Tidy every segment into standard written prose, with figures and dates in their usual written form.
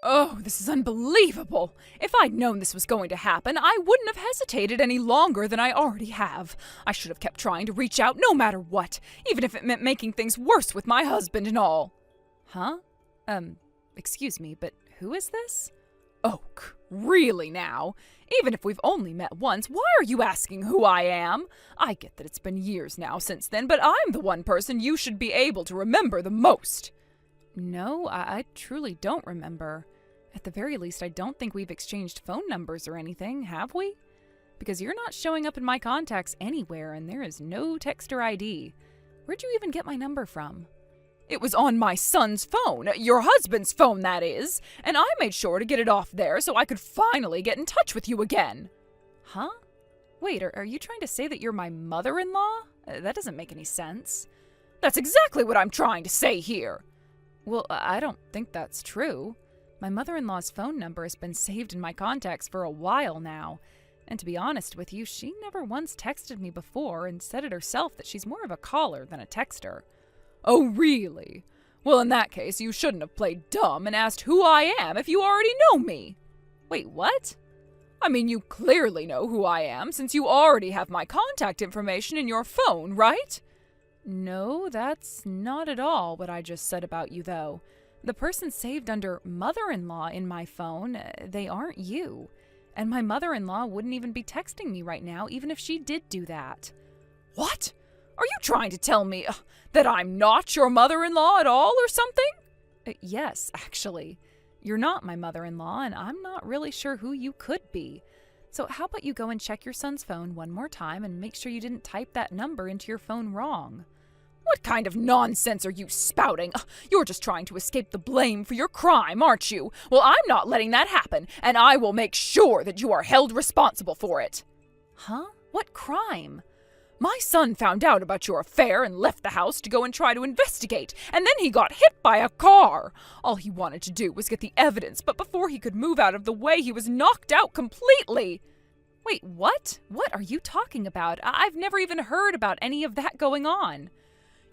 Oh, this is unbelievable! If I'd known this was going to happen, I wouldn't have hesitated any longer than I already have. I should have kept trying to reach out no matter what, even if it meant making things worse with my husband and all. Huh? Excuse me, but who is this? Oak, really now? Even if we've only met once, why are you asking who I am? I get that it's been years now since then, but I'm the one person you should be able to remember the most. No, I truly don't remember. At the very least, I don't think we've exchanged phone numbers or anything, have we? Because you're not showing up in my contacts anywhere, and there is no texter ID. Where'd you even get my number from? It was on my son's phone, your husband's phone, that is, and I made sure to get it off there so I could finally get in touch with you again. Huh? Wait, are you trying to say that you're my mother-in-law? That doesn't make any sense. That's exactly what I'm trying to say here. Well, I don't think that's true. My mother-in-law's phone number has been saved in my contacts for a while now. And to be honest with you, she never once texted me before and said it herself that she's more of a caller than a texter. Oh, really? Well, in that case, you shouldn't have played dumb and asked who I am if you already know me. Wait, what? I mean, you clearly know who I am since you already have my contact information in your phone, right? No, that's not at all what I just said about you, though. The person saved under mother-in-law in my phone, they aren't you. And my mother-in-law wouldn't even be texting me right now, even if she did do that. What? Are you trying to tell me that I'm not your mother-in-law at all or something? Yes, actually. You're not my mother-in-law, and I'm not really sure who you could be. So how about you go and check your son's phone one more time and make sure you didn't type that number into your phone wrong? What kind of nonsense are you spouting? You're just trying to escape the blame for your crime, aren't you? Well, I'm not letting that happen, and I will make sure that you are held responsible for it. Huh? What crime? My son found out about your affair and left the house to go and try to investigate, and then he got hit by a car. All he wanted to do was get the evidence, but before he could move out of the way, he was knocked out completely. Wait, what? What are you talking about? I've never even heard about any of that going on.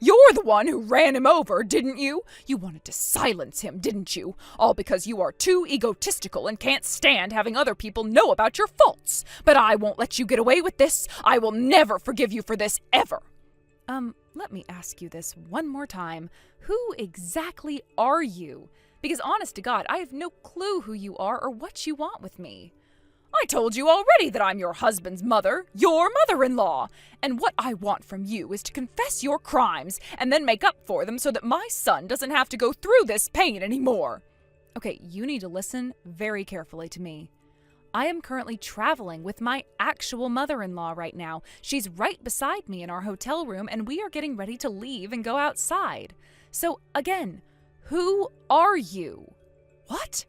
You're the one who ran him over, didn't you? You wanted to silence him, didn't you? All because you are too egotistical and can't stand having other people know about your faults. But I won't let you get away with this. I will never forgive you for this, ever. Let me ask you this one more time. Who exactly are you? Because honest to God, I have no clue who you are or what you want with me. I told you already that I'm your husband's mother, your mother-in-law, and what I want from you is to confess your crimes and then make up for them so that my son doesn't have to go through this pain anymore. Okay, you need to listen very carefully to me. I am currently traveling with my actual mother-in-law right now. She's right beside me in our hotel room, and we are getting ready to leave and go outside. So, again, who are you? What?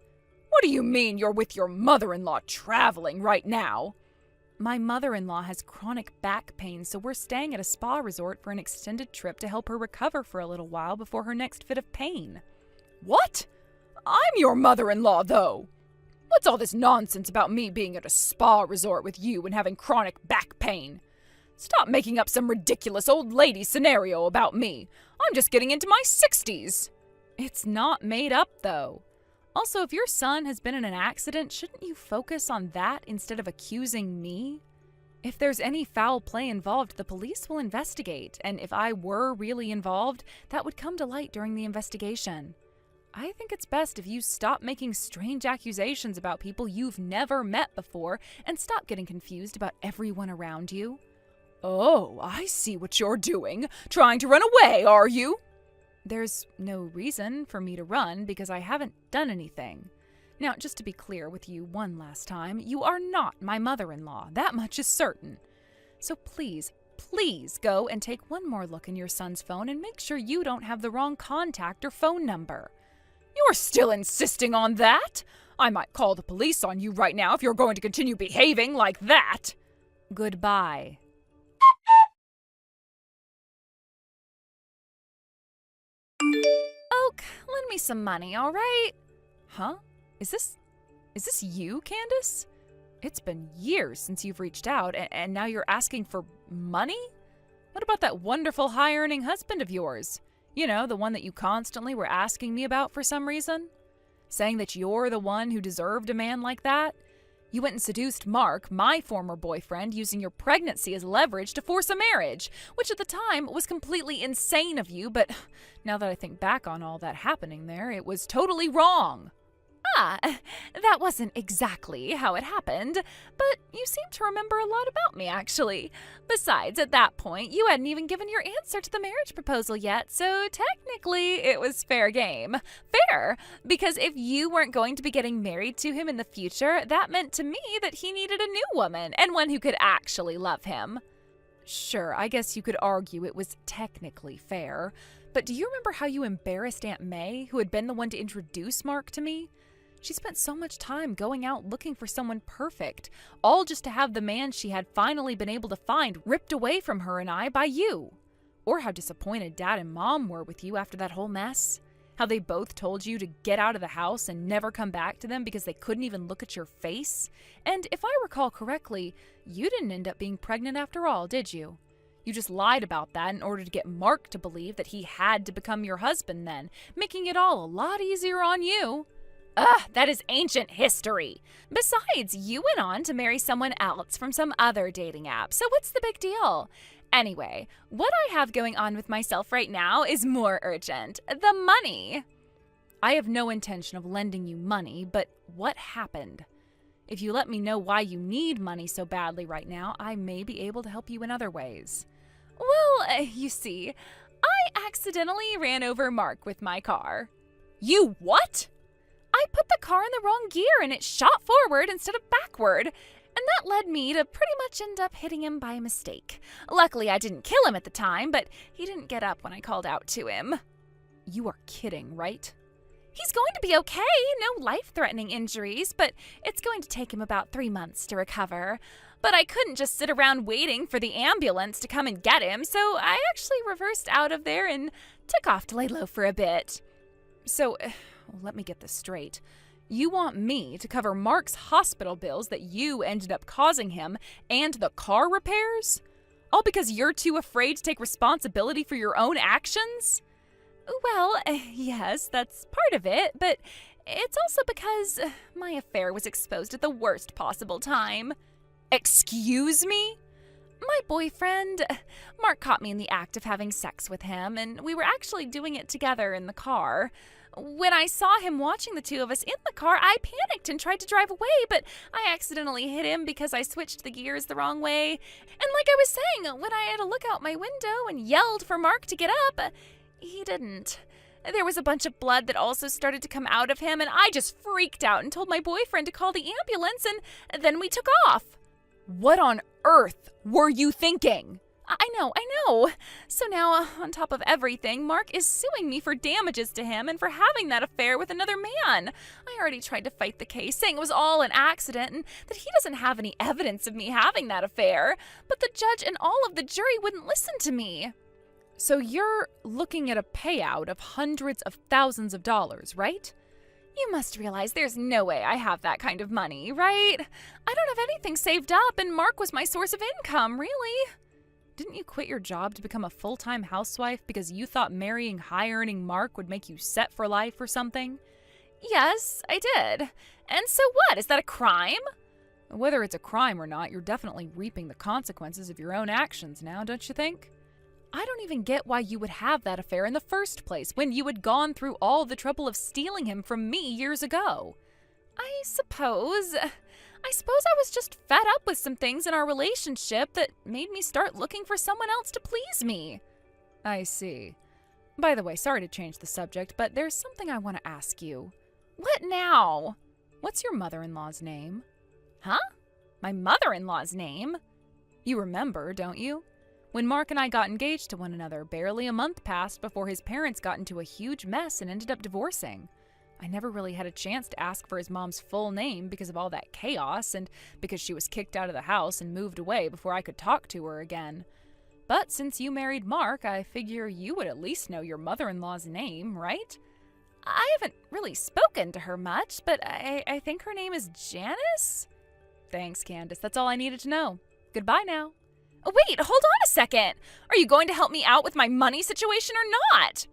What do you mean you're with your mother-in-law traveling right now? My mother-in-law has chronic back pain, so we're staying at a spa resort for an extended trip to help her recover for a little while before her next fit of pain. What? I'm your mother-in-law, though. What's all this nonsense about me being at a spa resort with you and having chronic back pain? Stop making up some ridiculous old lady scenario about me. I'm just getting into my 60s. It's not made up, though. Also, if your son has been in an accident, shouldn't you focus on that instead of accusing me? If there's any foul play involved, the police will investigate, and if I were really involved, that would come to light during the investigation. I think it's best if you stop making strange accusations about people you've never met before and stop getting confused about everyone around you. Oh, I see what you're doing. Trying to run away, are you? There's no reason for me to run because I haven't done anything. Now, just to be clear with you one last time, you are not my mother-in-law. That much is certain. So please, please go and take one more look in your son's phone and make sure you don't have the wrong contact or phone number. You're still insisting on that? I might call the police on you right now if you're going to continue behaving like that. Goodbye. Oak, lend me some money, all right? Huh? Is this you, Candice? It's been years since you've reached out, and now you're asking for money? What about that wonderful high-earning husband of yours? You know, the one that you constantly were asking me about for some reason? saying that you're the one who deserved a man like that? You went and seduced Mark, my former boyfriend, using your pregnancy as leverage to force a marriage, which at the time was completely insane of you, but now that I think back on all that happening there, it was totally wrong. Ah, that wasn't exactly how it happened, but you seem to remember a lot about me, actually. Besides, at that point, you hadn't even given your answer to the marriage proposal yet, so technically it was fair game. Fair, because if you weren't going to be getting married to him in the future, that meant to me that he needed a new woman, and one who could actually love him. Sure, I guess you could argue it was technically fair, but do you remember how you embarrassed Aunt May, who had been the one to introduce Mark to me? She spent so much time going out looking for someone perfect, all just to have the man she had finally been able to find ripped away from her and I by you. Or how disappointed Dad and Mom were with you after that whole mess. How they both told you to get out of the house and never come back to them because they couldn't even look at your face. And if I recall correctly, you didn't end up being pregnant after all, did you? You just lied about that in order to get Mark to believe that he had to become your husband then, making it all a lot easier on you. Ugh, that is ancient history. Besides, you went on to marry someone else from some other dating app, so what's the big deal? Anyway, what I have going on with myself right now is more urgent. The money. I have no intention of lending you money, but what happened? If you let me know why you need money so badly right now, I may be able to help you in other ways. Well, you see, I accidentally ran over Mark with my car. You what? I put the car in the wrong gear and it shot forward instead of backward, and that led me to pretty much end up hitting him by mistake. Luckily, I didn't kill him at the time, but he didn't get up when I called out to him. You are kidding, right? He's going to be okay, no life-threatening injuries, but it's going to take him about 3 months to recover. But I couldn't just sit around waiting for the ambulance to come and get him, so I actually reversed out of there and took off to lay low for a bit. So, let me get this straight. You want me to cover Mark's hospital bills that you ended up causing him and the car repairs? All because you're too afraid to take responsibility for your own actions? Well, yes, that's part of it, but it's also because my affair was exposed at the worst possible time. Excuse me? My boyfriend, Mark, caught me in the act of having sex with him, and we were actually doing it together in the car. When I saw him watching the two of us in the car, I panicked and tried to drive away, but I accidentally hit him because I switched the gears the wrong way. And like I was saying, when I had to look out my window and yelled for Mark to get up, he didn't. There was a bunch of blood that also started to come out of him, and I just freaked out and told my boyfriend to call the ambulance, and then we took off. What on earth were you thinking? I know. So now, on top of everything, Mark is suing me for damages to him and for having that affair with another man. I already tried to fight the case, saying it was all an accident and that he doesn't have any evidence of me having that affair. But the judge and all of the jury wouldn't listen to me. So you're looking at a payout of hundreds of thousands of dollars, right? You must realize there's no way I have that kind of money, right? I don't have anything saved up, and Mark was my source of income, really. Didn't you quit your job to become a full-time housewife because you thought marrying high-earning Mark would make you set for life or something? Yes, I did. And so what? Is that a crime? Whether it's a crime or not, you're definitely reaping the consequences of your own actions now, don't you think? I don't even get why you would have that affair in the first place when you had gone through all the trouble of stealing him from me years ago. I suppose I was just fed up with some things in our relationship that made me start looking for someone else to please me. I see. By the way, sorry to change the subject, but there's something I want to ask you. What now? What's your mother-in-law's name? Huh? My mother-in-law's name? You remember, don't you? When Mark and I got engaged to one another, barely a month passed before his parents got into a huge mess and ended up divorcing. I never really had a chance to ask for his mom's full name because of all that chaos and because she was kicked out of the house and moved away before I could talk to her again. But since you married Mark, I figure you would at least know your mother-in-law's name, right? I haven't really spoken to her much, but I think her name is Janice? Thanks, Candice. That's all I needed to know. Goodbye now. Wait, hold on a second. Are you going to help me out with my money situation or not?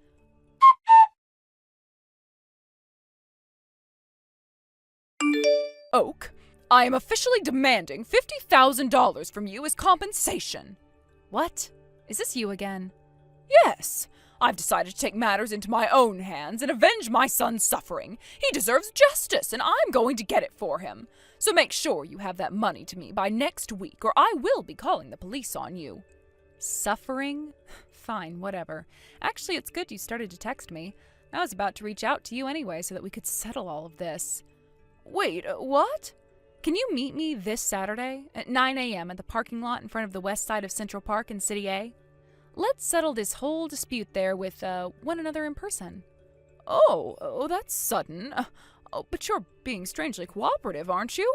Oak, I am officially demanding $50,000 from you as compensation. What? Is this you again? Yes. I've decided to take matters into my own hands and avenge my son's suffering. He deserves justice, and I'm going to get it for him. So make sure you have that money to me by next week, or I will be calling the police on you. Suffering? Fine, whatever. Actually, it's good you started to text me. I was about to reach out to you anyway so that we could settle all of this. Wait, what? Can you meet me this Saturday at 9 a.m. at the parking lot in front of the west side of Central Park in City A? Let's settle this whole dispute there with one another in person. Oh, that's sudden. But you're being strangely cooperative, aren't you?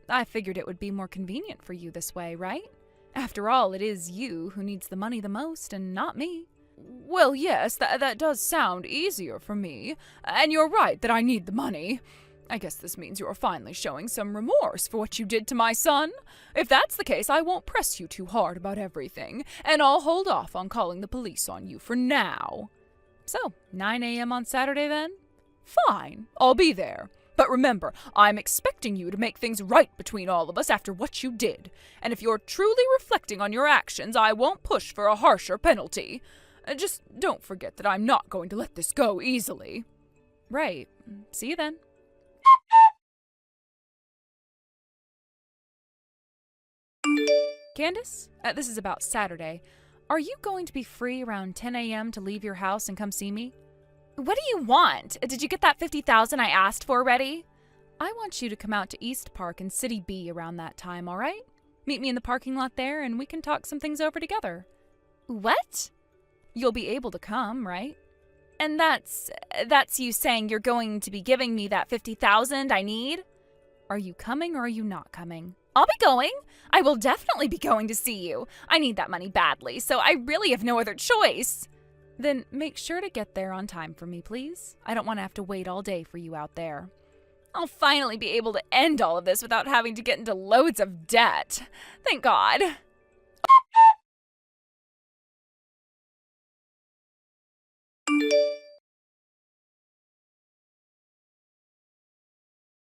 I figured it would be more convenient for you this way, right? After all, it is you who needs the money the most and not me. Well, yes, that does sound easier for me. And you're right that I need the money. I guess this means you're finally showing some remorse for what you did to my son. If that's the case, I won't press you too hard about everything, and I'll hold off on calling the police on you for now. So, 9 a.m. on Saturday then? Fine, I'll be there. But remember, I'm expecting you to make things right between all of us after what you did. And if you're truly reflecting on your actions, I won't push for a harsher penalty. Just don't forget that I'm not going to let this go easily. Right. See you then. Candice, this is about Saturday. Are you going to be free around 10 a.m. to leave your house and come see me? What do you want? Did you get that $50,000 I asked for ready? I want you to come out to East Park in City B around that time, all right? Meet me in the parking lot there and we can talk some things over together. What? You'll be able to come, right? And that's you saying you're going to be giving me that $50,000 I need? Are you coming or are you not coming? I'll be going. I will definitely be going to see you. I need that money badly, so I really have no other choice. Then make sure to get there on time for me, please. I don't want to have to wait all day for you out there. I'll finally be able to end all of this without having to get into loads of debt. Thank God.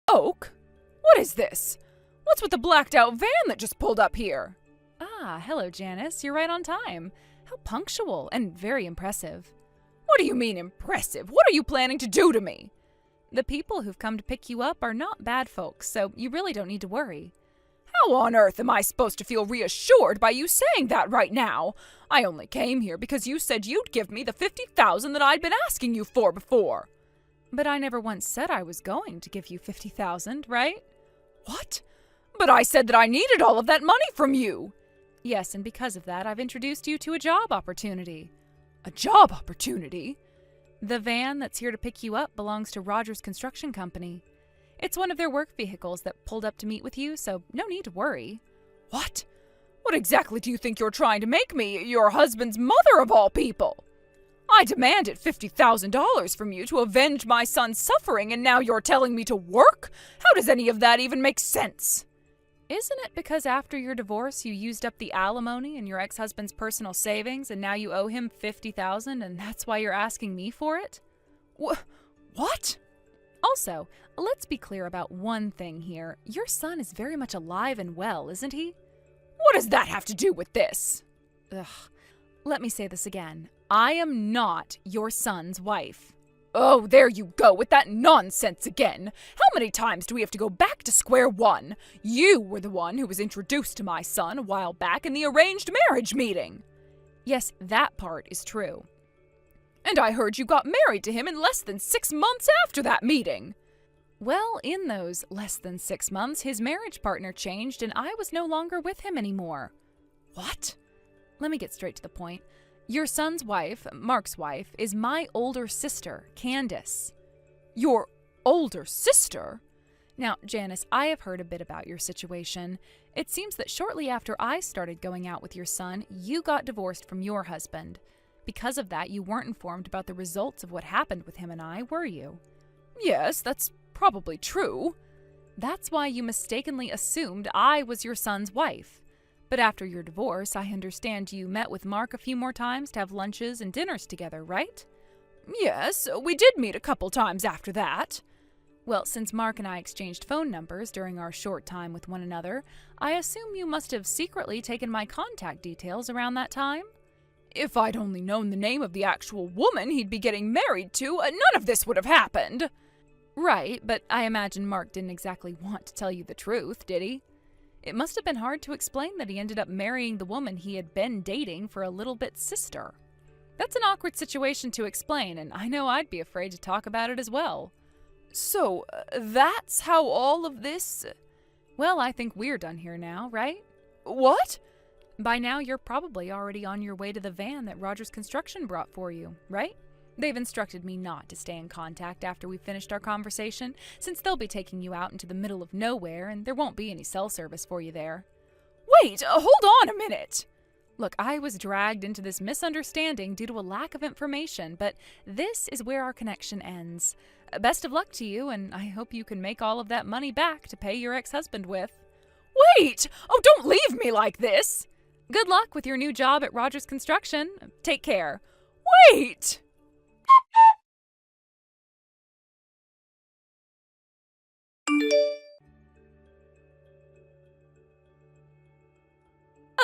Oak? What is this? What's with the blacked-out van that just pulled up here? Ah, hello, Janice. You're right on time. How punctual and very impressive. What do you mean impressive? What are you planning to do to me? The people who've come to pick you up are not bad folks, so you really don't need to worry. How on earth am I supposed to feel reassured by you saying that right now? I only came here because you said you'd give me the $50,000 that I'd been asking you for before. But I never once said I was going to give you $50,000, right? What? But I said that I needed all of that money from you. Yes, and because of that, I've introduced you to a job opportunity. A job opportunity? The van that's here to pick you up belongs to Rogers Construction Company. It's one of their work vehicles that pulled up to meet with you, so no need to worry. What? What exactly do you think you're trying to make me, your husband's mother of all people? I demanded $50,000 from you to avenge my son's suffering, and now you're telling me to work? How does any of that even make sense? Isn't it because after your divorce you used up the alimony and your ex-husband's personal savings and now you owe him $50,000 and that's why you're asking me for it? What? Also, let's be clear about one thing here. Your son is very much alive and well, isn't he? What does that have to do with this? Ugh. Let me say this again. I am not your son's wife. Oh, there you go with that nonsense again. How many times do we have to go back to square one? You were the one who was introduced to my son a while back in the arranged marriage meeting. Yes, that part is true. And I heard you got married to him in less than 6 months after that meeting. Well, in those less than 6 months, his marriage partner changed and I was no longer with him anymore. What? Let me get straight to the point. Your son's wife, Mark's wife, is my older sister, Candice. Your older sister? Now, Janice, I have heard a bit about your situation. It seems that shortly after I started going out with your son, you got divorced from your husband. Because of that, you weren't informed about the results of what happened with him and I, were you? Yes, that's probably true. That's why you mistakenly assumed I was your son's wife. But after your divorce, I understand you met with Mark a few more times to have lunches and dinners together, right? Yes, we did meet a couple times after that. Well, since Mark and I exchanged phone numbers during our short time with one another, I assume you must have secretly taken my contact details around that time? If I'd only known the name of the actual woman he'd be getting married to, none of this would have happened. Right, but I imagine Mark didn't exactly want to tell you the truth, did he? It must have been hard to explain that he ended up marrying the woman he had been dating for a little bit's sister. That's an awkward situation to explain, and I know I'd be afraid to talk about it as well. So, that's how all of this... Well, I think we're done here now, right? What? By now, you're probably already on your way to the van that Rogers Construction brought for you, right? They've instructed me not to stay in contact after we've finished our conversation, since they'll be taking you out into the middle of nowhere and there won't be any cell service for you there. Wait, hold on a minute! Look, I was dragged into this misunderstanding due to a lack of information, but this is where our connection ends. Best of luck to you, and I hope you can make all of that money back to pay your ex-husband with. Wait! Oh, don't leave me like this! Good luck with your new job at Rogers Construction. Take care. Wait!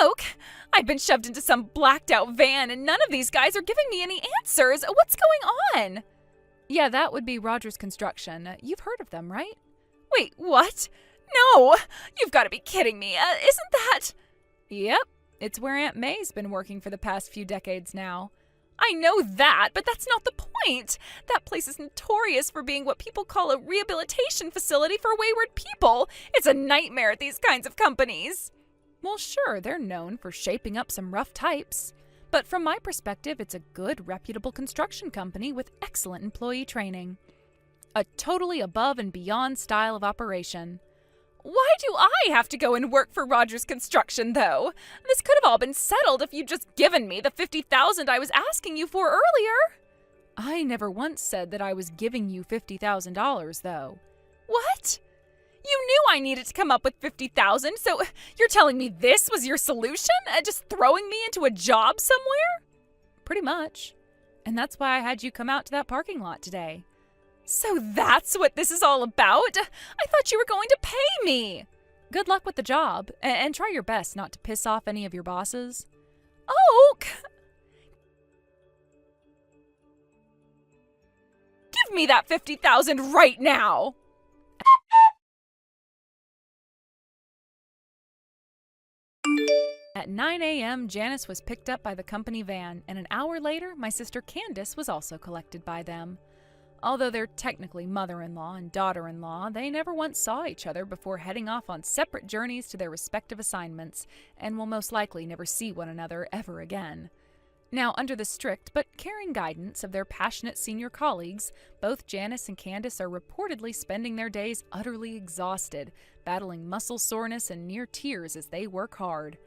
Oak, I've been shoved into some blacked-out van, and none of these guys are giving me any answers. What's going on? Yeah, that would be Rogers Construction. You've heard of them, right? Wait, what? No! You've got to be kidding me. Isn't that... Yep, it's where Aunt May's been working for the past few decades now. I know that, but that's not the point. That place is notorious for being what people call a rehabilitation facility for wayward people. It's a nightmare at these kinds of companies. Well, sure, they're known for shaping up some rough types. But from my perspective, it's a good, reputable construction company with excellent employee training. A totally above and beyond style of operation. Why do I have to go and work for Rogers Construction, though? This could have all been settled if you'd just given me the $50,000 I was asking you for earlier. I never once said that I was giving you $50,000, though. What? You knew I needed to come up with $50,000, so you're telling me this was your solution? Just throwing me into a job somewhere? Pretty much. And that's why I had you come out to that parking lot today. So that's what this is all about? I thought you were going to pay me. Good luck with the job, and try your best not to piss off any of your bosses. Oak! Give me that $50,000 right now! At 9 a.m., Janice was picked up by the company van, and an hour later, my sister Candice was also collected by them. Although they're technically mother-in-law and daughter-in-law, they never once saw each other before heading off on separate journeys to their respective assignments, and will most likely never see one another ever again. Now, under the strict but caring guidance of their passionate senior colleagues, both Janice and Candice are reportedly spending their days utterly exhausted, battling muscle soreness and near tears as they work hard.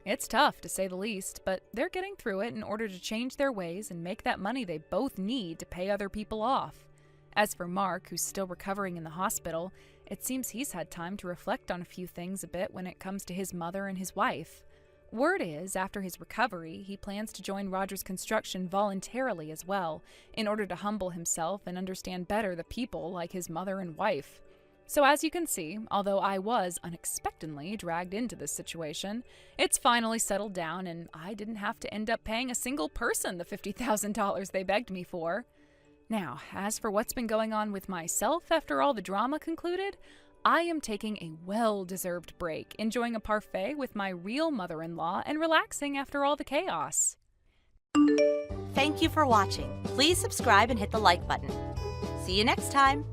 It's tough, to say the least, but they're getting through it in order to change their ways and make that money they both need to pay other people off. As for Mark, who's still recovering in the hospital, it seems he's had time to reflect on a few things a bit when it comes to his mother and his wife. Word is, after his recovery, he plans to join Rogers Construction voluntarily as well, in order to humble himself and understand better the people like his mother and wife. So as you can see, although I was unexpectedly dragged into this situation, it's finally settled down and I didn't have to end up paying a single person the $50,000 they begged me for. Now, as for what's been going on with myself after all the drama concluded, I am taking a well-deserved break, enjoying a parfait with my real mother-in-law and relaxing after all the chaos. Thank you for watching. Please subscribe and hit the like button. See you next time.